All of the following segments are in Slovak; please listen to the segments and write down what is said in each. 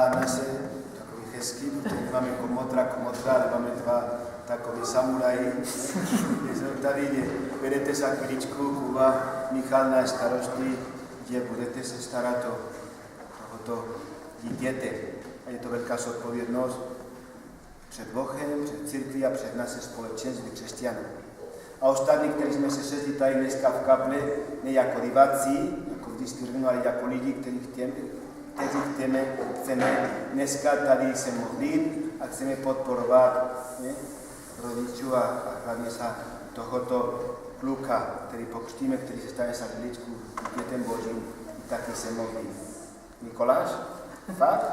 nás je takový hezký, protože máme komotra, ale máme dva takový samuraji. Tady berete za chvíličku, Kuba, Michal, náš starostý, kde budete se starat o tohoto dítěte. A je to velká zodpovědnost před Bohem, před církví a před nás společenství křesťanů. A ostatní, kteří jsme se sešli tady dneska v kaple, ne jako diváci, jako v diskurnu, ale jako lidi, kteří chceme dneska tady se modlit a chceme podporovat rodičů a hlavně za tohoto kluka, který pokřtíme, který se stane za chvíličku dětem Božím, taky se modlí. Mikoláš? Fakt?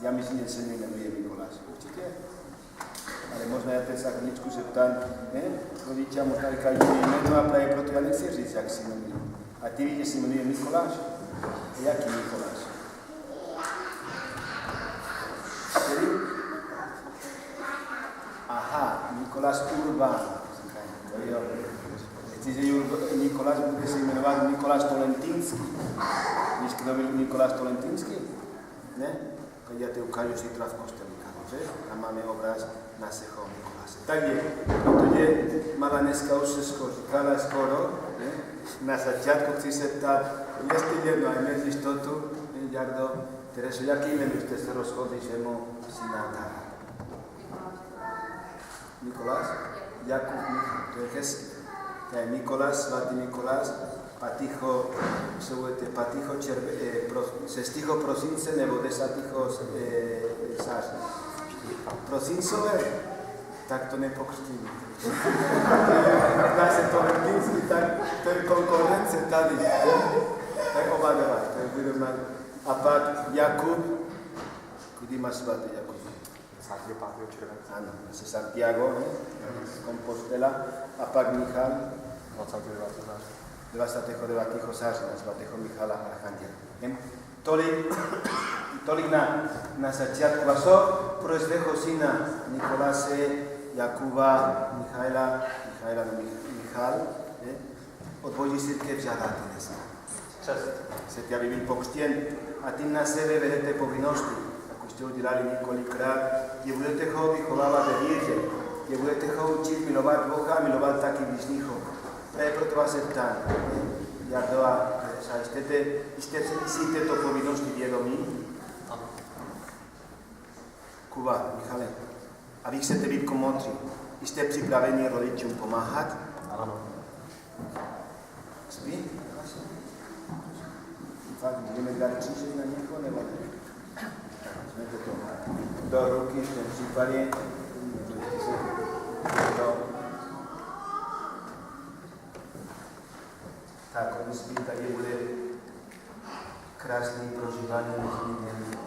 Já myslím, že se nejmenuje Mikoláš. Určitě? Ale možná já teď za chvíličku se ptám, ne? Rodiče možná říkají, že jméno a právě proto já nechci říct, jak se jmenuje. A ty víš, že se jmenuje Mikoláš? Jaký Mikoláš? Který? Aha, Mikoláš Urban. Jo. Chci, že Mikoláš bude se jmenovat Mikoláš Tolentinský. Víš, kdo byl Mikoláš Tolentinský? Ne? Tak já te ukážu zítra v kostele. Tam máme obraz našeho Mikoláše. Takže, protože mala dneska už se říkala skoro, ne? Na začátku chci se ptát, jestli jedno, a měl jistotu, Jardo, Tereso, jaký jméno jste se rozhodli, že mu syna dá? Mikoláš? Jakub Michal, to je hezky. To je Mikoláš, svatý Mikoláš, Paticho, se stýho prosince nebo 10. září. Prosincové, tak to nepokřtíme. Když se to nepinsky, tak to je konkurence tady. Tak oba dva, to je budeme. A pak Jakub, kdy máš svatý Jakub? 25. července. Ano, se Santiago, z Compostela. A pak Michal? 29. září, na svatého Michala Archanděla. Tolik na začátku. A co pro svého syna Nikoláše, Jakuba, Michal, od Boží církev žádáte dneska. Chcete, aby byl pokřtěn a tím na sebe vedete povinnosti, jako jste udělali několikrát, kde budete ho vychovávat ve víře, kde budete ho učit milovat Boha a milovat taky bližního. Právě proto vás se ptám, Jardo a jste si této povinnosti vědomí? Kuba, Michale, a vy chcete být komotři. Jste připraveni rodičům pomáhat? Ano. Spí? Fakt, budeme dát křížek na někoho, nebo ne? Vezměte to do ruky, v tom případě. Tak, oni spí, tady bude krásný prožívání nezmíněný.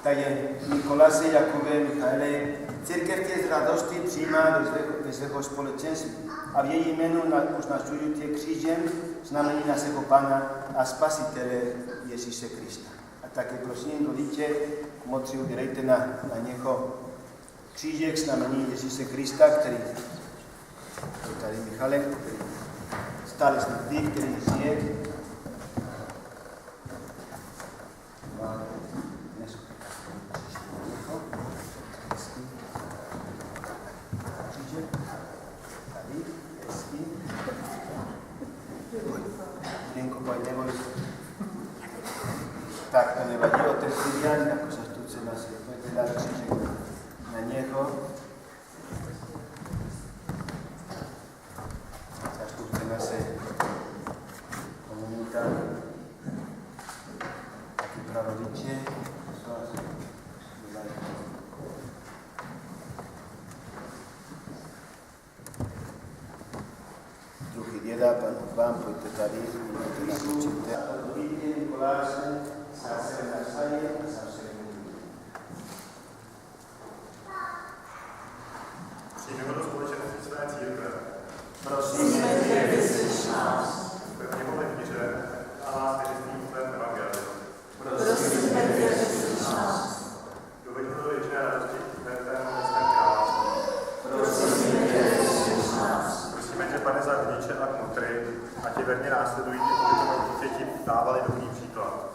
Takže Nikoláše, Jakube, Michale, církev tě z radosti přijímá do svého společenství a v její jménu označují tě křížem znamení našeho Pána a Spasitele Ježíše Krista. A také prosím, rodiče, mocri udělejte na něho křížek znamení Ježíše Krista, který tady Michale, který stále smrtí, který žije. Tak to nevadí, otec Kyrian, jako zastupce nás je dát křížek na něho. Zastupce nás je komunita, taky prarodiče. Druhý děda, vám pojďte tady, můžete naučit. Dobrý Nikoláše, zase navzájem a zase Přijďme do společenství své církve. prosím, vyslyš nás. Ve něho víře a nás věřitvím tvém evangeliu. Prosím, vyslyš nás. Doveďme do věčné radosti tvého nebeském království. Prosím, vyslyš nás. Prosíme tě, Pane, za rodiče a kmotry, a tě verně následují, aby tomu dítěti dávali dobrý příklad.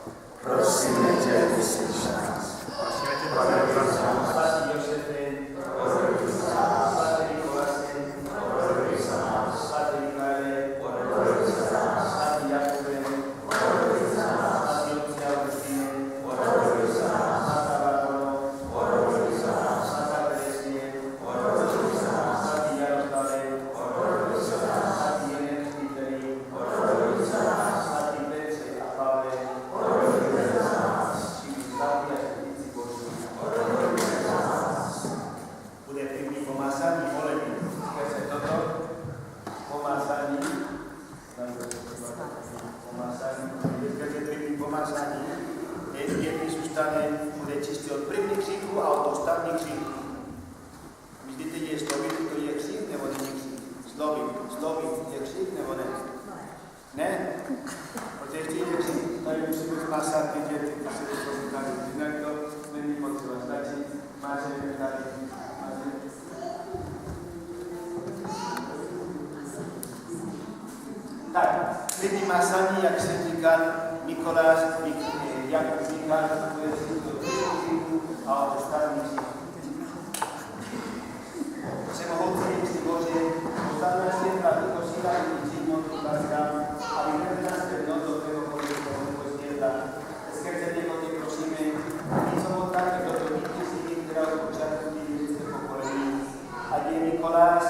jedni zůstane, bude čistě od prvních kříků a od ostatních kříků. Myslíte, že je slovit, to je křík nebo není křík? Slovit je křík nebo ne? Ne? Protože ještě je křík, tady musíme spásat ty děti, když se to říkali. Jinak to není potřeba, stačí mážeme tady. Tak, první masaní, jak jsem říkal, Mikoláš, Jakub říkal, to je kříku a od ostatních kříků. Všemohoucí Bože, postavná světla, tyto síla i přímotu Božka, aby nás vedlo do tvého politového světla. Skrze něho tě prosíme, nic omotnáte do toho vítězství, která od počátku dějinské pokolení. Ať je Mikoláš,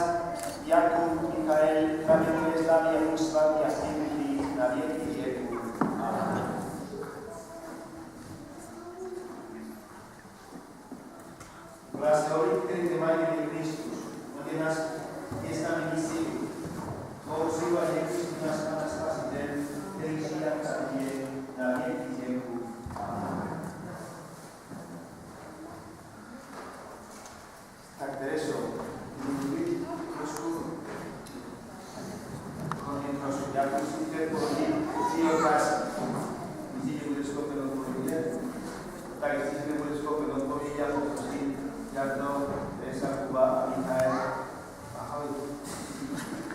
Jakub, Michael, právě tvoje slavy a muž slavy a stěnutí na věky věku. Amen. Blahoslaví, který te mají v Kristus. Kde nás je s námi sílu. Tvou sílu a Kristus nás Pana Spasitel, který žije a zabije na věky věku. Amen. Tak Tereso, mluví trošku. Konec trošku. Já musíte položit 3 otázky. Myslíte, že bude schopen odpovědět? Tak jestli nebude schopen odpovědět, já poprosím Jarno, Teresa, Kuba a Michael. Ahoj.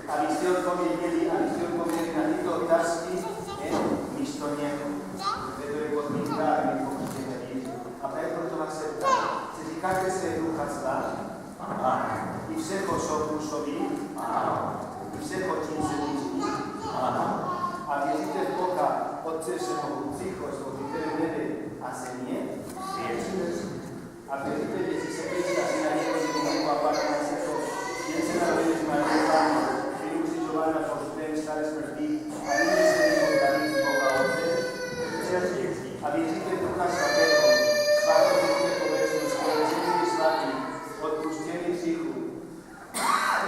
Abyste odpověděli na tyto otázky, místo mě, kde to je podmínka, a my pokusíme říct. A proto vás se ptám, se říkáte se Ducha Sva? I všeho, co působí? I všeho, čím se líčí? A věříte v Boha, Otce všemohoucího, Stvořitele nebe a země? A věříte, že si se Krista syna Ježíšova a Pána našeho, jen se narodil z Marie Panny, který ukřižoval na postupem staré smrti a nyní se vyhodnali z Boha Otce? A věříte v Ducha Svatého, svatou povečnou společenství svatý, odpuštění hříchů,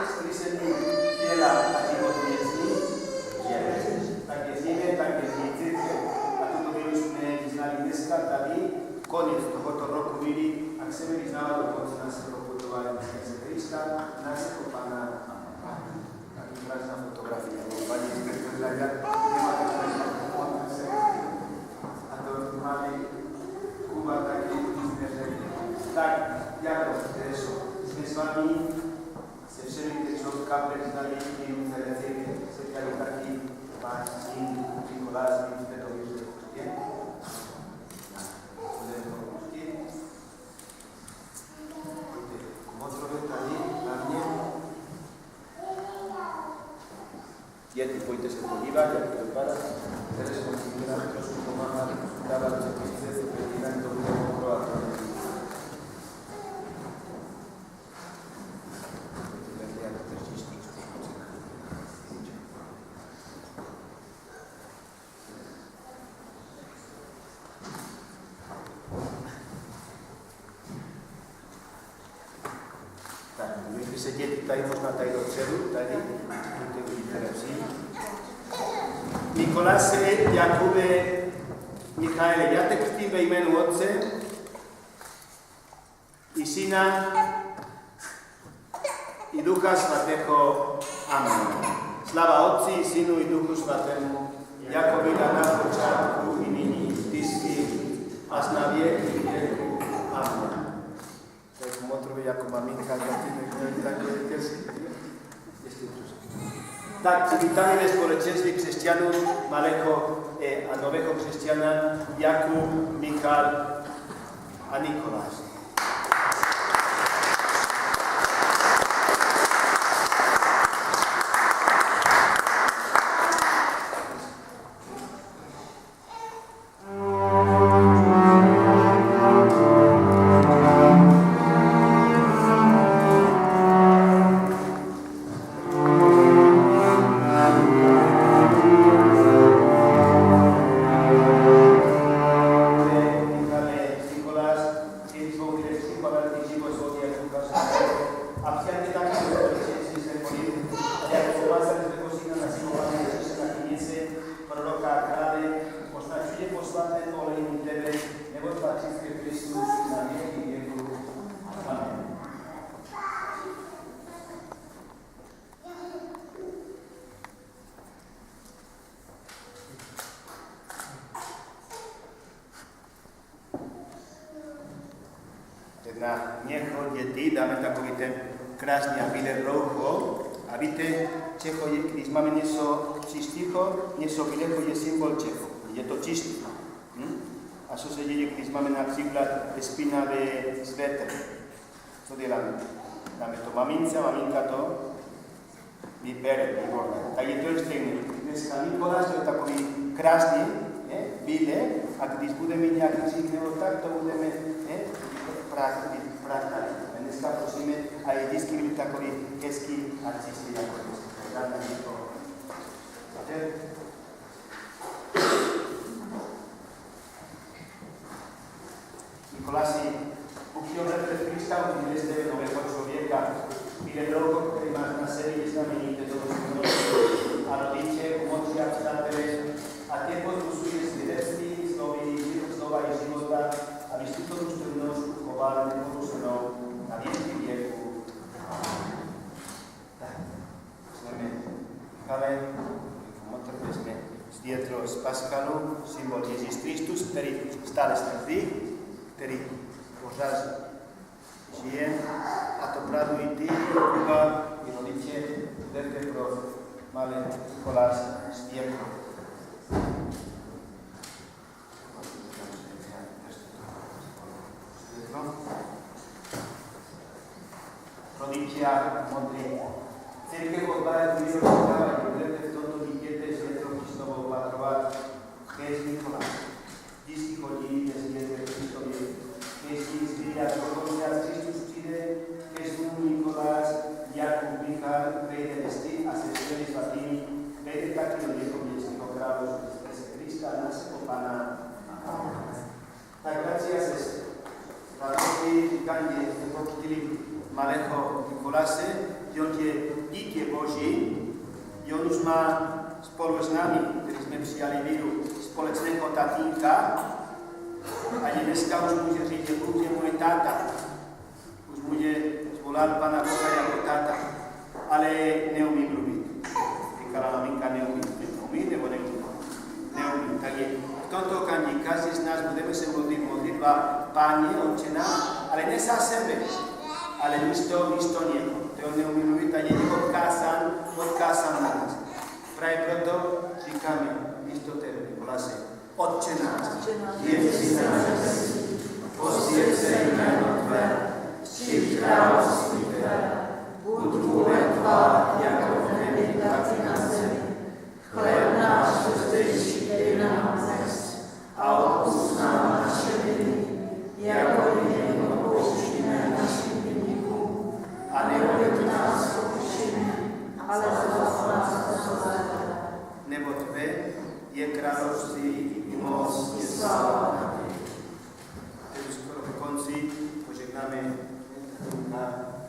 vzkříšení těla a život věčný? Tak věříme, tak věříte. A tuto víru jsme vyznali dneska tady, konec tohoto roku milí, a chceme vyznávat do konce našeho putování skrze Krista, našeho Pána. Taky krásná fotografie. Paní a to máme Kuba taky zneření. Tak, Jako, Tereso, jsme s vámi se všemi, kteří jsou v kaple znali minulé lety, setkali taky váš syn Mikoláš, my jsme to vyšli. Děti, pojďte se podívat, jak to vypadá. Tady se musíme nám trošku pomáhat, dávat přepisy, jinak to bude mokro a to není. Tak, můžete sedět tady, možná tady dopředu, tady, můžete uvidíte lepší. Mikoláše, Jakube, Michaele, já te křtím ve jménu Otce i Syna i Ducha Svatého. Amen. Sláva Otci, i Synu i Duchu Svatému, jako byla na počátku i nyní, vždycky až na věky věku. Amen. Tak motrovi jako maminka, tak je těžký. Tak, přivítali ve společenství křesťanů, malého a nového křesťana, Jakub, Michal a Nikoláš. pokolení tebe, nebo patří ke Kristu na věky věku. Amen. Na něho děti dáme takový ten krásný a bílé roucho. A víte, Čecho je, když máme něco čistého, něco bílého je symbol Čecho. Je to čisté. A co se děje, když máme například špinavé svetr? Co děláme? Dáme to mamince, maminka to vybere, výborné. Tak je to stejné. Dneska Nikoláš je takový krásný, bílé, a když budeme mít nějaký hřích nebo tak, to budeme prázdnit. Dneska prosíme, a je vždycky být takový hezký a čistý jako dneska. Nikoláši, pokud před Krista uvidíte zde nového člověka, bílé roucho, který máš na sebi, znameníte to a rodiče, pomoci a přátelé, a tě pozbuzuje svědectví, slova i života, aby si to důstojnost uchovali neporušenou na věky věku. Tak, jsme Michale, motor vezme z dietro z Paskalu, symbol Ježíš Kristus, který stále smrdí, který pořád žije, a to pravdu i ty, Kuba, i rodiče, budete pro malé Nikoláše z dietro. Rodiče a modlí. Církev odbára tvýho rozprávají, budete v tomto dítěte světlo Kristovo opatrovat. Kéž Nikoláš vždycky chodí ve světle Kristovi. Kéž vždycky, jak dokonce Kristus přijde, kéž mu Nikoláš, Jakub, Michal, vejde vesty a se všemi svatými, vejde taky do Věkovnějského království skrze Krista, našeho Pana. Tak, bratři a sestry, Radosti říkání, jste pochytili malého Nikoláše, že on je dítě Boží, že on už má spolu s námi, kteří jsme přijali víru, společného tatínka, a dneska už může říct, že Bůh je můj táta. Už může zvolat Pana Boha jako táta, ale neumí mluvit. Říkala maminka, neumí. Umí nebo neumí? Neumí. Takže v tomto okamžiku každý z nás budeme se modlit modlitba Páně, Otče náš, ale ne za sebe, ale místo něho. To on neumí mluvit a je odkázán na nás. Právě proto říkáme místo tebe, Nikoláše, Otče náš, je jsi na nebesích, posvěť se jméno tvé, přijď království tvé, buď vůle tvá, jako v nebi, tak i na zemi. Chléb náš zdejší dej nám dnes a odpusť nám naše viny, jako i my odpouštíme našim viníkům. A neveď nás pokušení, ale zbav nás od zlého. Nebo tvé je království i moc i sláva na ty. Teď skoro v konci požehnáme na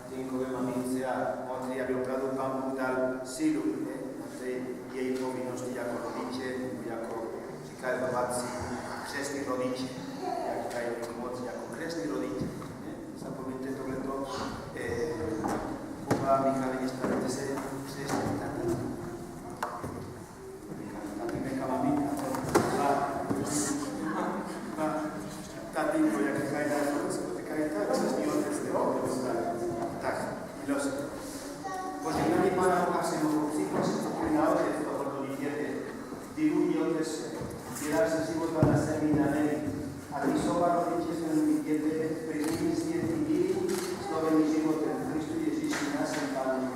Tinkové mamince a modlí, aby opravdu Pán Bůh dal sílu na té její povinnosti jako rodiče, jako říkají babaci, křestní rodiče, jak říkají moc, jako křestní rodiče. Zapomeňte tohleto. Kuba, Michal, nestavte se křestní tatín. Tatínka maminka, tatínko, jak říkají na Slovensku, říkají tak, křestní otec, tak, milost. Požehnání Pána Boha se mohou připojit na otec tohoto dítěte. Ty ľudí otec, děláš se života na zemi na nebi. A ty slova rodiče svému dítěte, před nimi světí víry, slovený životem v Kristu Ježíši, našem Pánu.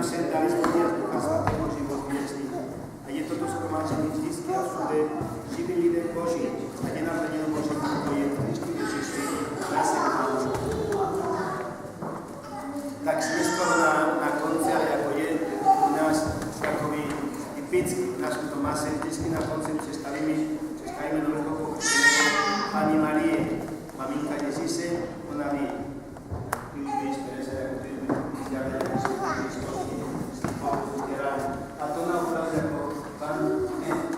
nám sem dali splňať Ducha Svatého život věčný. A je toto shromáždění vždycky a všude živí lidé Boží. A je nám hrdinu Boží, to je Kristu Ježíši, naše Pánu. Tak jsme skoro na konci, ale jako je u nás takový typický v našem Tomase, vždycky na konci představíme nového pokřtěného Panny Marie, maminka Ježíše, ona ví, a to naopravdu jako Pan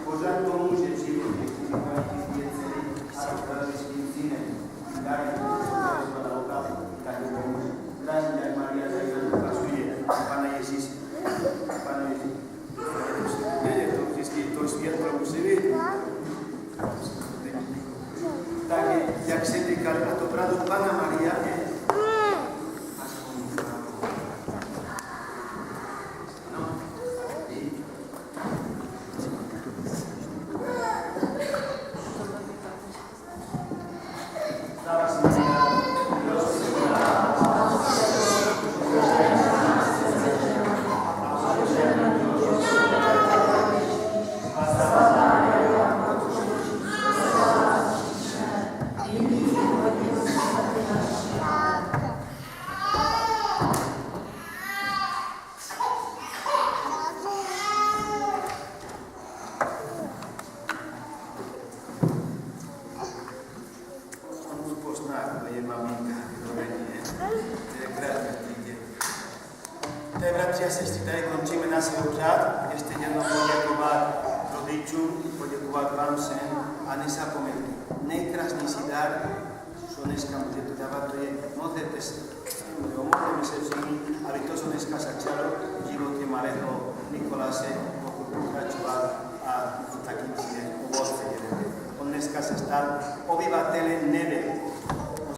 pořád pomůže v životě, kteří mají ty věcely a rozpravili svým synem. Tak je to naopravdu, tak je pomůže. Krásně, jak Maria tady nám ukazuje Pana Ježíše. Pana Ježíše. Je to vždycky to světlo musí být. Tak jak se říkali, a to pravdu Pana Maria je bratři a sestry, tady končíme náš obřad. Ještě jednou poděkovat rodičům, poděkovat vám všem a nezapomeňte. Nejkrásnější dar, co dneska můžete dávat, to je modlete se. Modlíme se všichni, aby to, co dneska začalo v životě malého Nikoláše, pokud pokračovat a taky přijde ovoce. On dneska se stal obyvatelem nebe.